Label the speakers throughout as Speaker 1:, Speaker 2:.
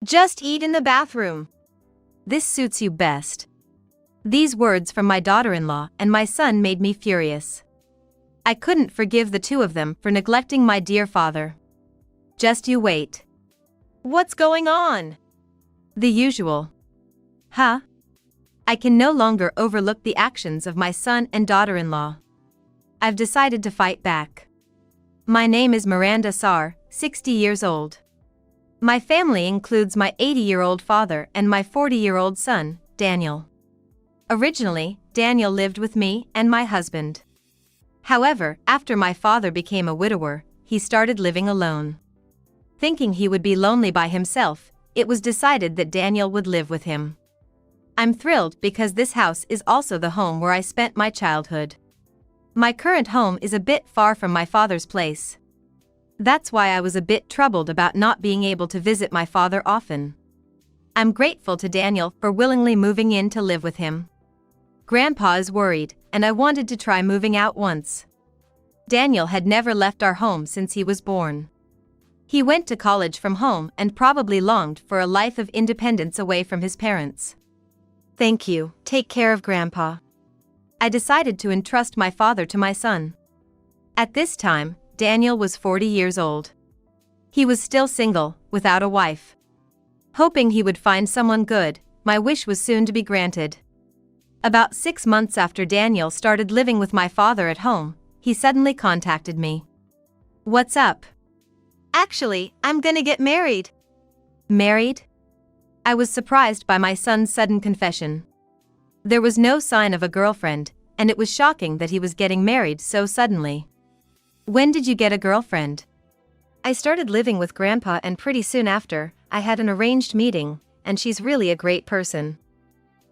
Speaker 1: Just eat in the bathroom.
Speaker 2: This suits you best. These words from my daughter-in-law and my son made me furious. I couldn't forgive the two of them for neglecting my dear father. Just you wait.
Speaker 1: What's going on?
Speaker 2: The usual. Huh? I can no longer overlook the actions of my son and daughter-in-law. I've decided to fight back. My name is Miranda Sarr, 60 years old. My family includes my 80-year-old father and my 40-year-old son, Daniel. Originally, Daniel lived with me and my husband. However, after my father became a widower, he started living alone. Thinking he would be lonely by himself, it was decided that Daniel would live with him. I'm thrilled because this house is also the home where I spent my childhood. My current home is a bit far from my father's place. That's why I was a bit troubled about not being able to visit my father often. I'm grateful to Daniel for willingly moving in to live with him. Grandpa is worried, and I wanted to try moving out once. Daniel had never left our home since he was born. He went to college from home and probably longed for a life of independence away from his parents. Thank you, take care of Grandpa. I decided to entrust my father to my son. At this time, Daniel was 40 years old. He was still single, without a wife. Hoping he would find someone good, my wish was soon to be granted. About 6 months after Daniel started living with my father at home, he suddenly contacted me. What's up?
Speaker 1: Actually, I'm gonna get married.
Speaker 2: Married? I was surprised by my son's sudden confession. There was no sign of a girlfriend, and it was shocking that he was getting married so suddenly. When did you get a girlfriend? I started living with Grandpa and pretty soon after, I had an arranged meeting, and she's really a great person.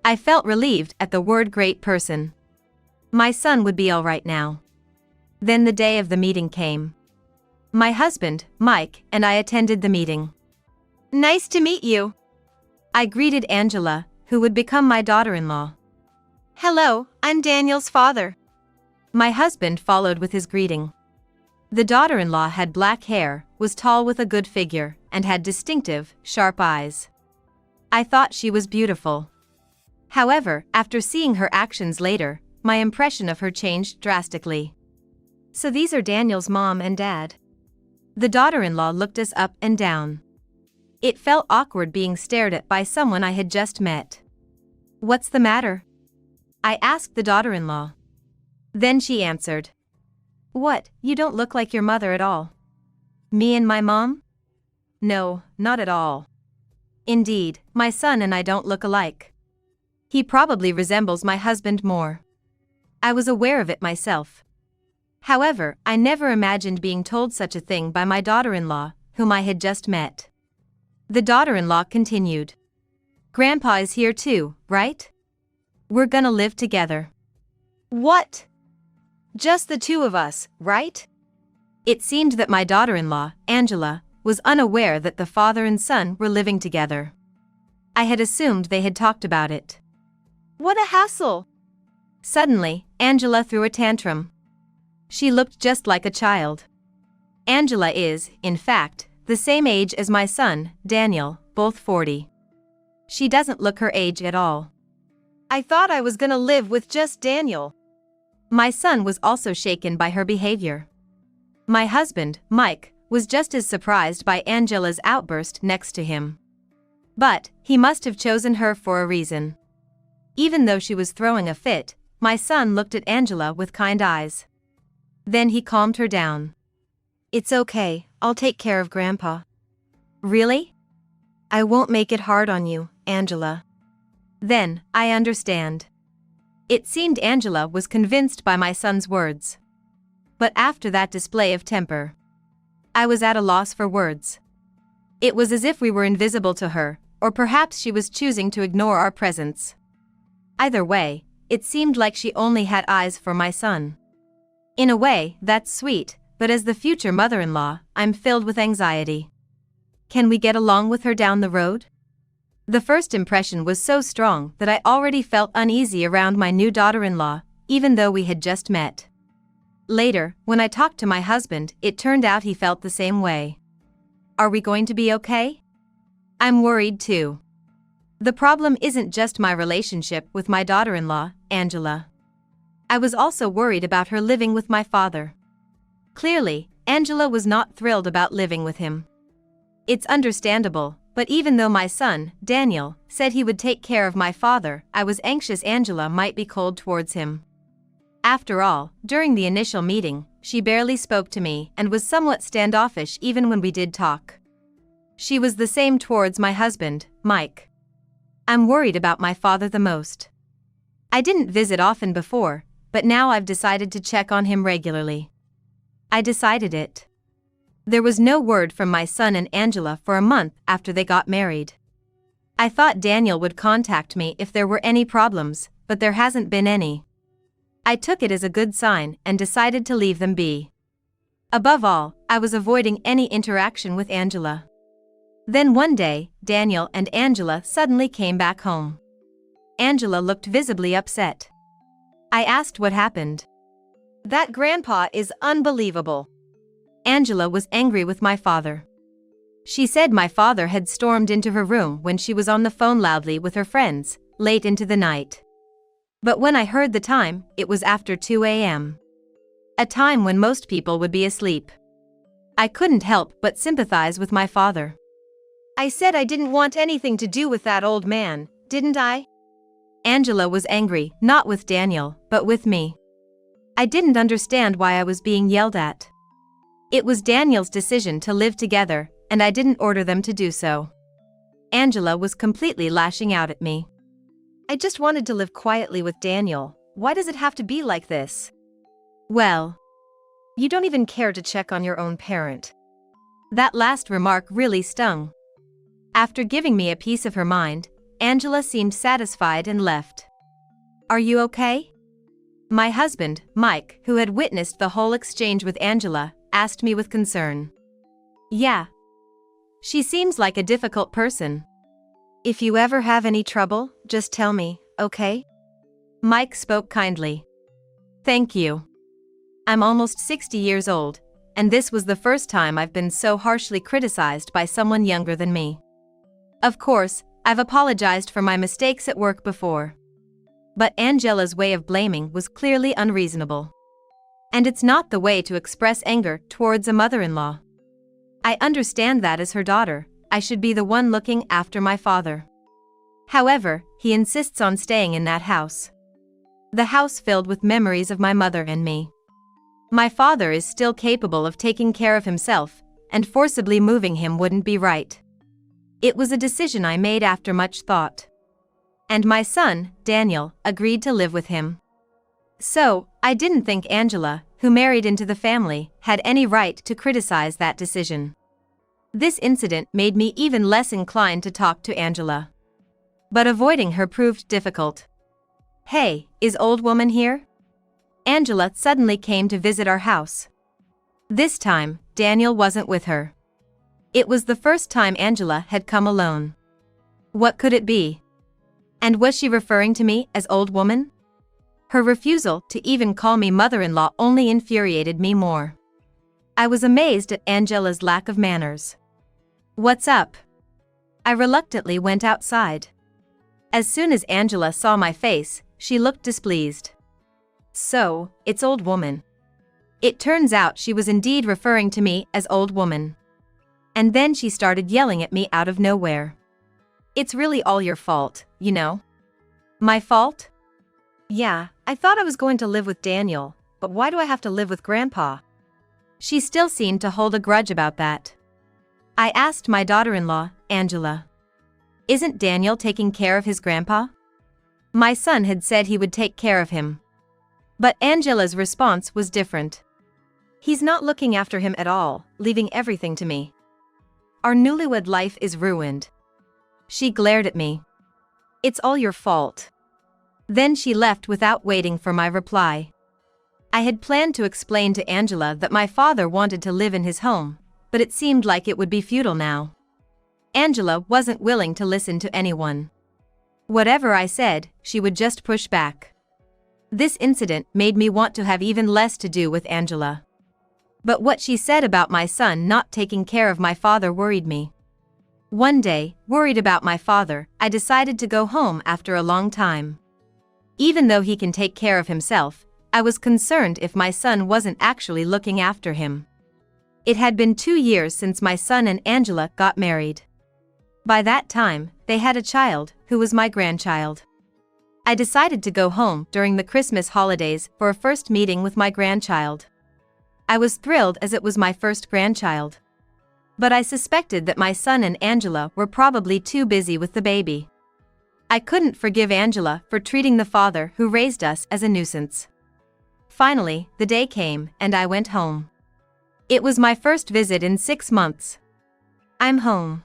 Speaker 2: I felt relieved at the word great person. My son would be all right now. Then the day of the meeting came. My husband, Mike, and I attended the meeting.
Speaker 1: Nice to meet you.
Speaker 2: I greeted Angela, who would become my daughter-in-law.
Speaker 1: Hello, I'm Daniel's father.
Speaker 2: My husband followed with his greeting. The daughter-in-law had black hair, was tall with a good figure, and had distinctive, sharp eyes. I thought she was beautiful. However, after seeing her actions later, my impression of her changed drastically. So these are Daniel's mom and dad. The daughter-in-law looked us up and down. It felt awkward being stared at by someone I had just met. What's the matter? I asked the daughter-in-law. Then she answered. What, you don't look like your mother at all. Me and my mom? No, not at all. Indeed, my son and I don't look alike. He probably resembles my husband more. I was aware of it myself. However, I never imagined being told such a thing by my daughter-in-law, whom I had just met. The daughter-in-law continued. Grandpa is here too, right? We're gonna live together.
Speaker 1: What? Just the two of us, right?
Speaker 2: It seemed that my daughter-in-law, Angela, was unaware that the father and son were living together. I had assumed they had talked about it.
Speaker 1: What a hassle!
Speaker 2: Suddenly, Angela threw a tantrum. She looked just like a child. Angela is, in fact, the same age as my son, Daniel, both 40. She doesn't look her age at all.
Speaker 1: I thought I was gonna live with just Daniel.
Speaker 2: My son was also shaken by her behavior. My husband, Mike, was just as surprised by Angela's outburst next to him. But, he must have chosen her for a reason. Even though she was throwing a fit, my son looked at Angela with kind eyes. Then he calmed her down. It's okay, I'll take care of Grandpa. Really? I won't make it hard on you, Angela. Then, I understand. It seemed Angela was convinced by my son's words. But after that display of temper, I was at a loss for words. It was as if we were invisible to her, or perhaps she was choosing to ignore our presence. Either way, it seemed like she only had eyes for my son. In a way, that's sweet, but as the future mother-in-law, I'm filled with anxiety. Can we get along with her down the road? The first impression was so strong that I already felt uneasy around my new daughter-in-law, even though we had just met. Later, when I talked to my husband, it turned out he felt the same way. Are we going to be okay? I'm worried too. The problem isn't just my relationship with my daughter-in-law, Angela. I was also worried about her living with my father. Clearly, Angela was not thrilled about living with him. It's understandable, but even though my son, Daniel, said he would take care of my father, I was anxious Angela might be cold towards him. After all, during the initial meeting, she barely spoke to me and was somewhat standoffish even when we did talk. She was the same towards my husband, Mike. I'm worried about my father the most. I didn't visit often before, but now I've decided to check on him regularly. I decided it. There was no word from my son and Angela for a month after they got married. I thought Daniel would contact me if there were any problems, but there hasn't been any. I took it as a good sign and decided to leave them be. Above all, I was avoiding any interaction with Angela. Then one day, Daniel and Angela suddenly came back home. Angela looked visibly upset. I asked what happened.
Speaker 1: That grandpa is unbelievable.
Speaker 2: Angela was angry with my father. She said my father had stormed into her room when she was on the phone loudly with her friends, late into the night. But when I heard the time, it was after 2 a.m. A time when most people would be asleep. I couldn't help but sympathize with my father.
Speaker 1: I said I didn't want anything to do with that old man, didn't I?
Speaker 2: Angela was angry, not with Daniel, but with me. I didn't understand why I was being yelled at. It was Daniel's decision to live together, and I didn't order them to do so. Angela was completely lashing out at me.
Speaker 1: I just wanted to live quietly with Daniel. Why does it have to be like this?
Speaker 2: Well,
Speaker 1: you don't even care to check on your own parent.
Speaker 2: That last remark really stung. After giving me a piece of her mind, Angela seemed satisfied and left. Are you okay? My husband, Mike, who had witnessed the whole exchange with Angela, asked me with concern. Yeah. She seems like a difficult person.
Speaker 1: If you ever have any trouble, just tell me, okay?
Speaker 2: Mike spoke kindly. Thank you. I'm almost 60 years old, and this was the first time I've been so harshly criticized by someone younger than me. Of course, I've apologized for my mistakes at work before. But Angela's way of blaming was clearly unreasonable. And it's not the way to express anger towards a mother-in-law. I understand that as her daughter, I should be the one looking after my father. However, he insists on staying in that house. The house filled with memories of my mother and me. My father is still capable of taking care of himself, and forcibly moving him wouldn't be right. It was a decision I made after much thought. And my son, Daniel, agreed to live with him. So, I didn't think Angela, who married into the family, had any right to criticize that decision. This incident made me even less inclined to talk to Angela. But avoiding her proved difficult. Hey, is old woman here? Angela suddenly came to visit our house. This time, Daniel wasn't with her. It was the first time Angela had come alone. What could it be? And was she referring to me as old woman? Her refusal to even call me mother-in-law only infuriated me more. I was amazed at Angela's lack of manners. What's up? I reluctantly went outside. As soon as Angela saw my face, she looked displeased. So, it's old woman. It turns out she was indeed referring to me as old woman. And then she started yelling at me out of nowhere. It's really all your fault, you know? My fault?
Speaker 1: Yeah, I thought I was going to live with Daniel, but why do I have to live with Grandpa?
Speaker 2: She still seemed to hold a grudge about that. I asked my daughter-in-law, Angela. Isn't Daniel taking care of his grandpa? My son had said he would take care of him. But Angela's response was different.
Speaker 1: He's not looking after him at all, leaving everything to me. Our newlywed life is ruined.
Speaker 2: She glared at me.
Speaker 1: It's all your fault.
Speaker 2: Then she left without waiting for my reply. I had planned to explain to Angela that my father wanted to live in his home, but it seemed like it would be futile now. Angela wasn't willing to listen to anyone. Whatever I said, she would just push back. This incident made me want to have even less to do with Angela. But what she said about my son not taking care of my father worried me. One day, worried about my father, I decided to go home after a long time. Even though he can take care of himself, I was concerned if my son wasn't actually looking after him. It had been 2 years since my son and Angela got married. By that time, they had a child, who was my grandchild. I decided to go home during the Christmas holidays for a first meeting with my grandchild. I was thrilled as it was my first grandchild. But I suspected that my son and Angela were probably too busy with the baby. I couldn't forgive Angela for treating the father who raised us as a nuisance. Finally, the day came and I went home. It was my first visit in 6 months. I'm home.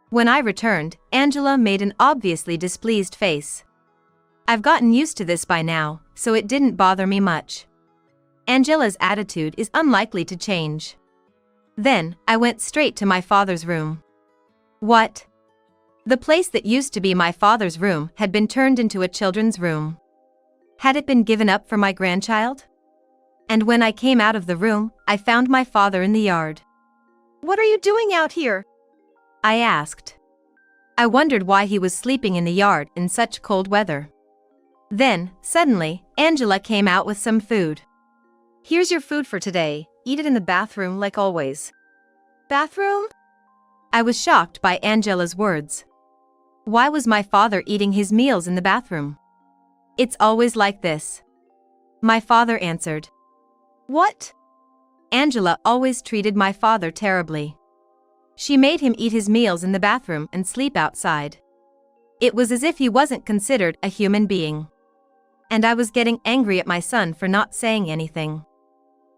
Speaker 2: When I returned, Angela made an obviously displeased face. I've gotten used to this by now, so it didn't bother me much. Angela's attitude is unlikely to change. Then, I went straight to my father's room. What? The place that used to be my father's room had been turned into a children's room. Had it been given up for my grandchild? And when I came out of the room, I found my father in the yard.
Speaker 1: What are you doing out here?
Speaker 2: I asked. I wondered why he was sleeping in the yard in such cold weather. Then, suddenly, Angela came out with some food.
Speaker 1: Here's your food for today. Eat it in the bathroom like always. Bathroom?
Speaker 2: I was shocked by Angela's words. Why was my father eating his meals in the bathroom? It's always like this. My father answered.
Speaker 1: What?
Speaker 2: Angela always treated my father terribly. She made him eat his meals in the bathroom and sleep outside. It was as if he wasn't considered a human being. And I was getting angry at my son for not saying anything.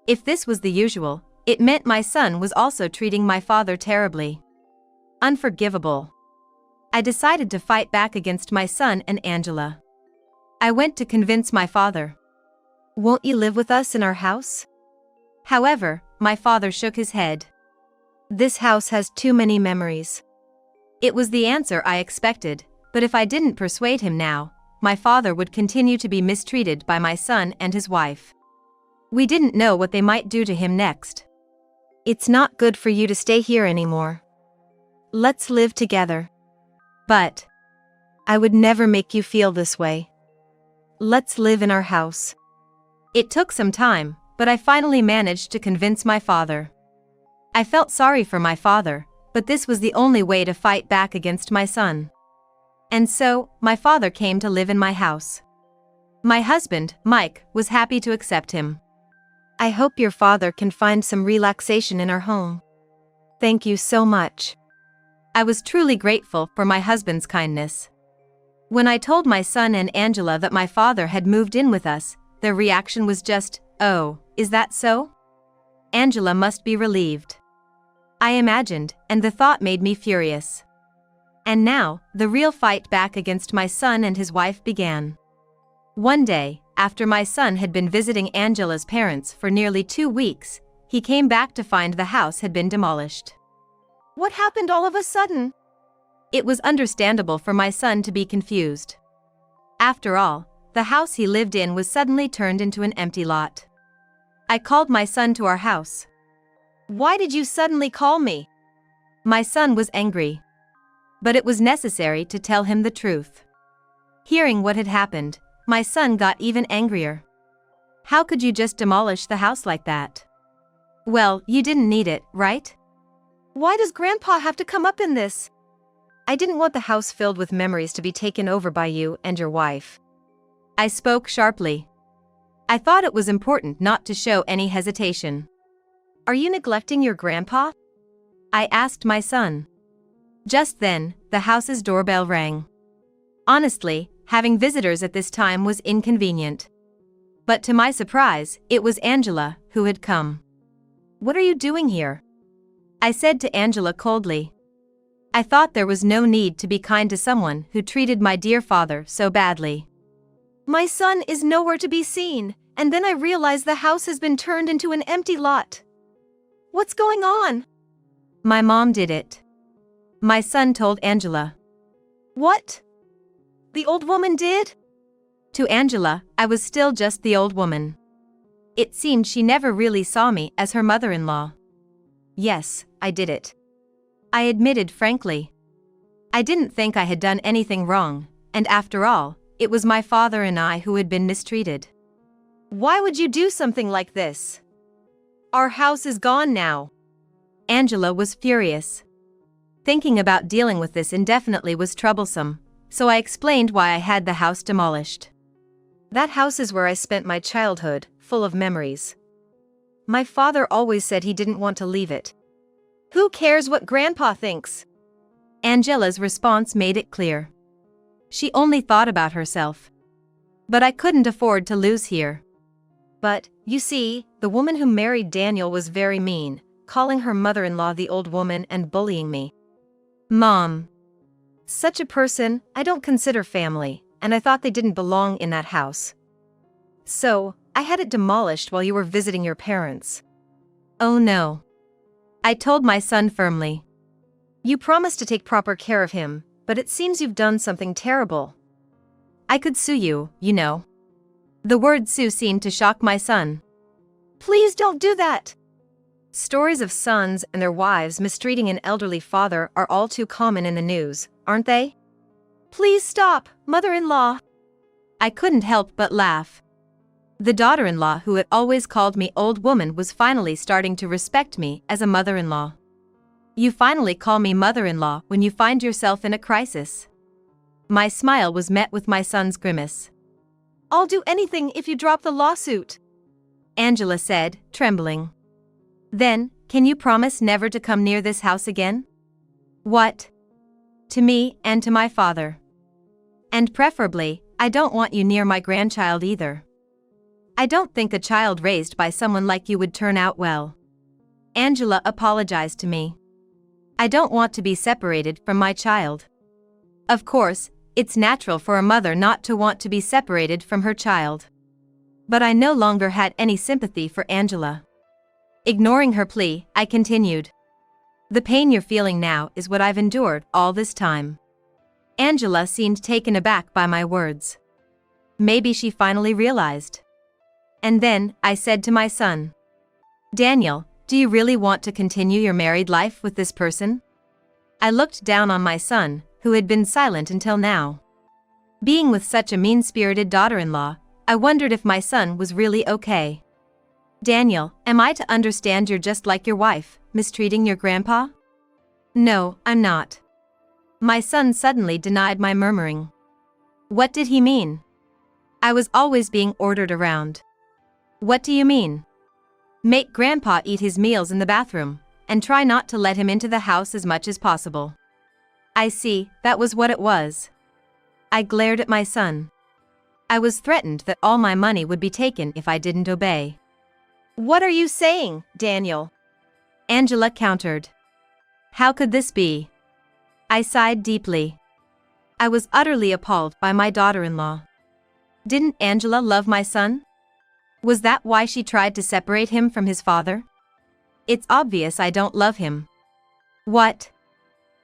Speaker 2: If this was the usual, it meant my son was also treating my father terribly. Unforgivable. I decided to fight back against my son and Angela. I went to convince my father.
Speaker 1: Won't you live with us in our house?
Speaker 2: However, my father shook his head.
Speaker 1: This house has too many memories.
Speaker 2: It was the answer I expected, but if I didn't persuade him now, my father would continue to be mistreated by my son and his wife. We didn't know what they might do to him next.
Speaker 1: It's not good for you to stay here anymore. Let's live together.
Speaker 2: But
Speaker 1: I would never make you feel this way. Let's live in our house.
Speaker 2: It took some time, but I finally managed to convince my father. I felt sorry for my father, but this was the only way to fight back against my son. And so, my father came to live in my house. My husband, Mike, was happy to accept him.
Speaker 1: I hope your father can find some relaxation in our home. Thank you so much.
Speaker 2: I was truly grateful for my husband's kindness. When I told my son and Angela that my father had moved in with us, their reaction was just, "Oh, is that so?" Angela must be relieved. I imagined, and the thought made me furious. And now, the real fight back against my son and his wife began. One day, after my son had been visiting Angela's parents for nearly 2 weeks, he came back to find the house had been demolished.
Speaker 1: What happened all of a sudden?
Speaker 2: It was understandable for my son to be confused. After all, the house he lived in was suddenly turned into an empty lot. I called my son to our house.
Speaker 1: Why did you suddenly call me?
Speaker 2: My son was angry. But it was necessary to tell him the truth. Hearing what had happened, my son got even angrier. How could you just demolish the house like that? Well, you didn't need it, right?
Speaker 1: Why does Grandpa have to come up in this? I didn't want the house filled with memories to be taken over by you and your wife.
Speaker 2: I spoke sharply. I thought it was important not to show any hesitation.
Speaker 1: Are you neglecting your grandpa?
Speaker 2: I asked my son. Just then, the house's doorbell rang. Honestly, having visitors at this time was inconvenient. But to my surprise, it was Angela who had come.
Speaker 1: What are you doing here?
Speaker 2: I said to Angela coldly. I thought there was no need to be kind to someone who treated my dear father so badly.
Speaker 1: My son is nowhere to be seen, and then I realize the house has been turned into an empty lot. What's going on?
Speaker 2: My mom did it. My son told Angela.
Speaker 1: What? The old woman did?
Speaker 2: To Angela, I was still just the old woman. It seemed she never really saw me as her mother-in-law. Yes, I did it. I admitted frankly. I didn't think I had done anything wrong, and after all, it was my father and I who had been mistreated.
Speaker 1: Why would you do something like this? Our house is gone now.
Speaker 2: Angela was furious. Thinking about dealing with this indefinitely was troublesome, so I explained why I had the house demolished.
Speaker 1: That house is where I spent my childhood, full of memories. My father always said he didn't want to leave it. Who cares what Grandpa thinks?
Speaker 2: Angela's response made it clear. She only thought about herself. But I couldn't afford to lose here.
Speaker 1: But, you see, the woman who married Daniel was very mean, calling her mother-in-law the old woman and bullying me.
Speaker 2: Mom.
Speaker 1: Such a person, I don't consider family, and I thought they didn't belong in that house. So, I had it demolished while you were visiting your parents.
Speaker 2: Oh no. I told my son firmly.
Speaker 1: You promised to take proper care of him, but it seems you've done something terrible.
Speaker 2: I could sue you, you know. The word sue seemed to shock my son.
Speaker 1: Please don't do that! Stories of sons and their wives mistreating an elderly father are all too common in the news, aren't they? Please stop, mother-in-law.
Speaker 2: I couldn't help but laugh. The daughter-in-law who had always called me old woman was finally starting to respect me as a mother-in-law. You finally call me mother-in-law when you find yourself in a crisis. My smile was met with my son's grimace.
Speaker 1: I'll do anything if you drop the lawsuit,
Speaker 2: Angela said, trembling. Then, can you promise never to come near this house again? What? To me and to my father. And preferably, I don't want you near my grandchild either. I don't think a child raised by someone like you would turn out well. Angela apologized to me. I don't want to be separated from my child. Of course, it's natural for a mother not to want to be separated from her child. But I no longer had any sympathy for Angela. Ignoring her plea, I continued. The pain you're feeling now is what I've endured all this time. Angela seemed taken aback by my words. Maybe she finally realized. And then, I said to my son, Daniel, do you really want to continue your married life with this person? I looked down on my son, who had been silent until now. Being with such a mean-spirited daughter-in-law, I wondered if my son was really okay. Daniel, am I to understand you're just like your wife, mistreating your grandpa? No, I'm not. My son suddenly denied my murmuring. What did he mean? I was always being ordered around. What do you mean? Make Grandpa eat his meals in the bathroom, and try not to let him into the house as much as possible. I see, that was what it was. I glared at my son. I was threatened that all my money would be taken if I didn't obey.
Speaker 1: What are you saying, Daniel?
Speaker 2: Angela countered. How could this be? I sighed deeply. I was utterly appalled by my daughter-in-law. Didn't Angela love my son? Was that why she tried to separate him from his father? It's obvious I don't love him. What?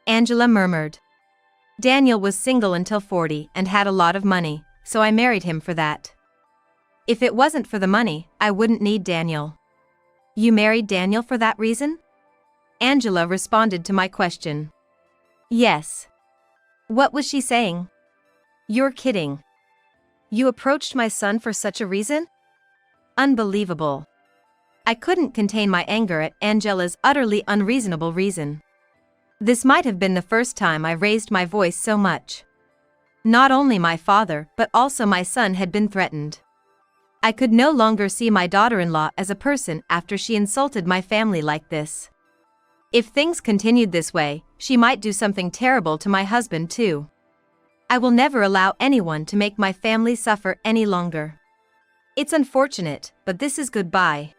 Speaker 2: Angela murmured. Daniel was single until 40 and had a lot of money, so I married him for that. If it wasn't for the money, I wouldn't need Daniel. You married Daniel for that reason? Angela responded to my question. Yes. What was she saying?
Speaker 1: You're kidding. You approached my son for such a reason? Unbelievable.
Speaker 2: I couldn't contain my anger at Angela's utterly unreasonable reason. This might have been the first time I raised my voice so much. Not only my father but also my son had been threatened. I could no longer see my daughter-in-law as a person after she insulted my family like this. If things continued this way, she might do something terrible to my husband too. I will never allow anyone to make my family suffer any longer. It's unfortunate, but this is goodbye.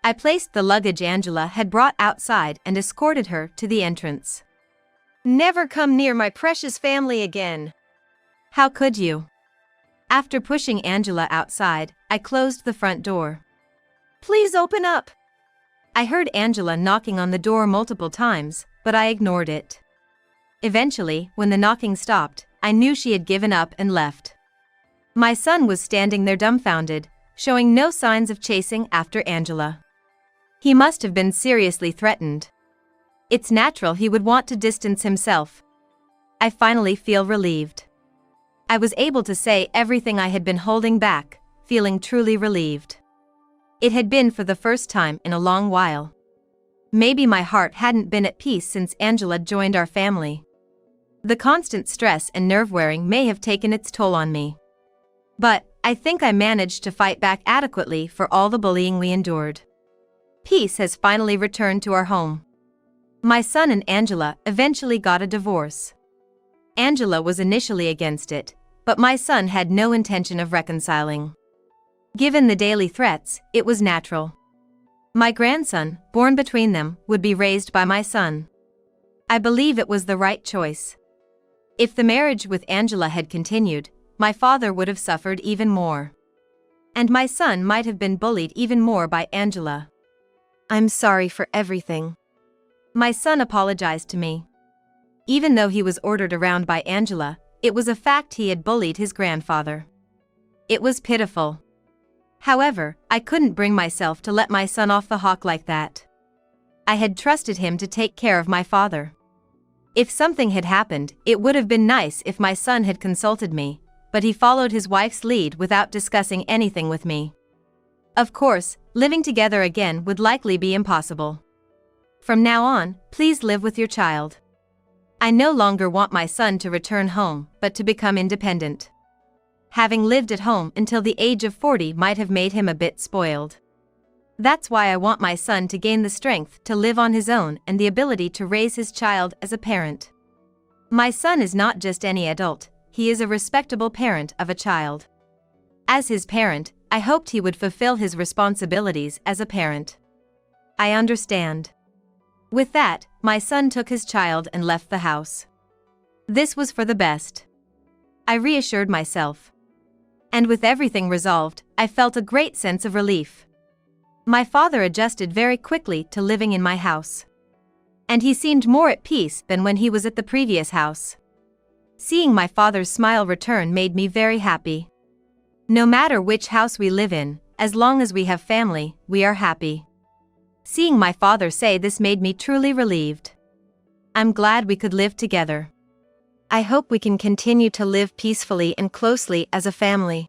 Speaker 2: I placed the luggage Angela had brought outside and escorted her to the entrance.
Speaker 1: Never come near my precious family again.
Speaker 2: How could you? After pushing Angela outside, I closed the front door.
Speaker 1: Please open up.
Speaker 2: I heard Angela knocking on the door multiple times, but I ignored it. Eventually, when the knocking stopped, I knew she had given up and left. My son was standing there dumbfounded, showing no signs of chasing after Angela. He must have been seriously threatened. It's natural he would want to distance himself. I finally feel relieved. I was able to say everything I had been holding back, feeling truly relieved. It had been for the first time in a long while. Maybe my heart hadn't been at peace since Angela joined our family. The constant stress and nerve-wearing may have taken its toll on me. But I think I managed to fight back adequately for all the bullying we endured. Peace has finally returned to our home. My son and Angela eventually got a divorce. Angela was initially against it, but my son had no intention of reconciling. Given the daily threats, it was natural. My grandson, born between them, would be raised by my son. I believe it was the right choice. If the marriage with Angela had continued, my father would have suffered even more. And my son might have been bullied even more by Angela.
Speaker 1: I'm sorry for everything.
Speaker 2: My son apologized to me. Even though he was ordered around by Angela, it was a fact he had bullied his grandfather. It was pitiful. However, I couldn't bring myself to let my son off the hook like that. I had trusted him to take care of my father. If something had happened, it would have been nice if my son had consulted me, but he followed his wife's lead without discussing anything with me. Of course, living together again would likely be impossible. From now on, please live with your child. I no longer want my son to return home, but to become independent. Having lived at home until the age of 40 might have made him a bit spoiled. That's why I want my son to gain the strength to live on his own and the ability to raise his child as a parent. My son is not just any adult, he is a respectable parent of a child. As his parent, I hoped he would fulfill his responsibilities as a parent. I understand. With that, my son took his child and left the house. This was for the best. I reassured myself. And with everything resolved, I felt a great sense of relief. My father adjusted very quickly to living in my house. And he seemed more at peace than when he was at the previous house. Seeing my father's smile return made me very happy. No matter which house we live in, as long as we have family, we are happy. Seeing my father say this made me truly relieved. I'm glad we could live together.
Speaker 1: I hope we can continue to live peacefully and closely as a family.